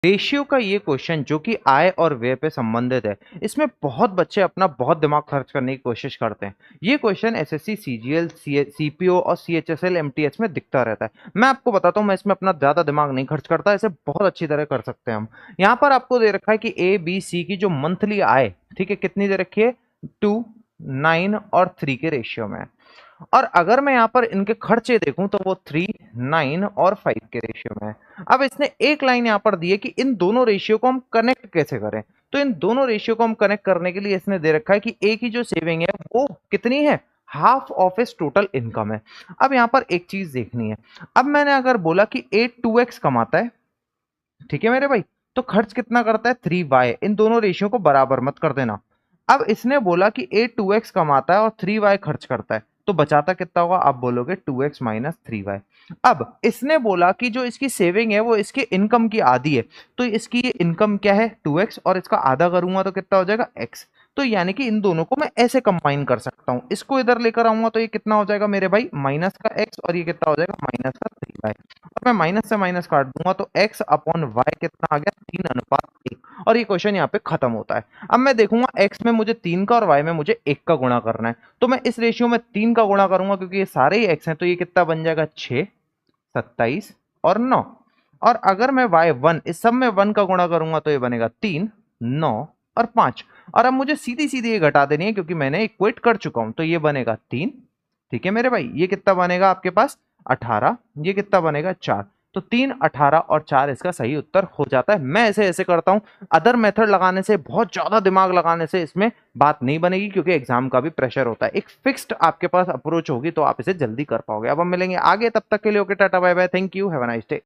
Ratio का ये question जो कि आय और व्यय पे संबंधित है, इसमें बहुत बच्चे अपना बहुत दिमाग खर्च करने की कोशिश करते हैं। ये क्वेश्चन एसएससी, सीजीएल, सीपीओ और सीएचएसएल, एमटीएस में दिखता रहता है। मैं आपको बताता हूँ, मैं इसमें अपना ज्यादा दिमाग नहीं खर्च करता, इसे बहुत अच्छी तरह कर सकते हैं हम। यहाँ पर आपको दे रखा है कि ए बी सी की जो मंथली आय, ठीक है, कितनी दे रखी है, 2, 9 और 3 के रेशियो में है। और अगर मैं यहाँ पर इनके खर्चे देखूं तो वो 3, 9 और 5 के रेशियो में है। अब इसने एक लाइन यहाँ पर दी है कि इन दोनों रेशियो को हम कनेक्ट कैसे करें। तो इन दोनों रेशियो को हम कनेक्ट करने के लिए इसने दे रखा है कि ए की जो सेविंग है वो कितनी है, हाफ ऑफ इस टोटल इनकम है। अब यहाँ पर एक चीज देखनी है। अब मैंने अगर बोला कि ए 2x कमाता है, ठीक है मेरे भाई, तो खर्च कितना करता है, 3y। इन दोनों रेशियो को बराबर मत कर देना। अब इसने बोला कि ए 2x कमाता है और 3y खर्च करता है, तो बचाता कितना होगा, आप बोलोगे 2x माइनस 3y। अब इसने बोला कि जो इसकी सेविंग है वो इसके इनकम की आधी है, तो इसकी ये इनकम क्या है, 2x, और इसका आधा करूंगा तो कितना हो जाएगा, x। तो यानी कि इन दोनों को मैं ऐसे कंबाइन कर सकता हूं, इसको इधर लेकर आऊंगा तो ये कितना हो जाएगा मेरे भाई, माइनस का x, और ये कितना हो जाएगा, माइनस का 3y। और मैं माइनस से माइनस काट दूंगा तो x अपॉन वाई कितना आ गया, 3:1। और ये क्वेश्चन यहाँ पे खत्म होता है। अब मैं देखूंगा x में मुझे 3 का और y में मुझे 1 का गुणा करना है, तो मैं इस रेशियो में 3 का गुणा करूंगा क्योंकि ये सारे ही x हैं, तो ये कितना बन जाएगा, 6, 27 और 9। और अगर मैं y1 इस सब में 1 का गुणा करूंगा तो ये बनेगा 3, 9 और 5। और अब मुझे सीधी सीधी ये घटा देनी है क्योंकि मैंने इक्वेट कर चुका हूं, तो ये बनेगा 3, ठीक है मेरे भाई, ये कितना बनेगा आपके पास, 18, ये कितना बनेगा, 4। तो 3, 18 और 4 इसका सही उत्तर हो जाता है। मैं ऐसे ऐसे करता हूं, अदर मेथड लगाने से, बहुत ज्यादा दिमाग लगाने से इसमें बात नहीं बनेगी, क्योंकि एग्जाम का भी प्रेशर होता है। एक फिक्स्ड आपके पास अप्रोच होगी तो आप इसे जल्दी कर पाओगे। अब हम मिलेंगे आगे, तब तक के लिए okay, tata bye bye, thank you, have a nice day.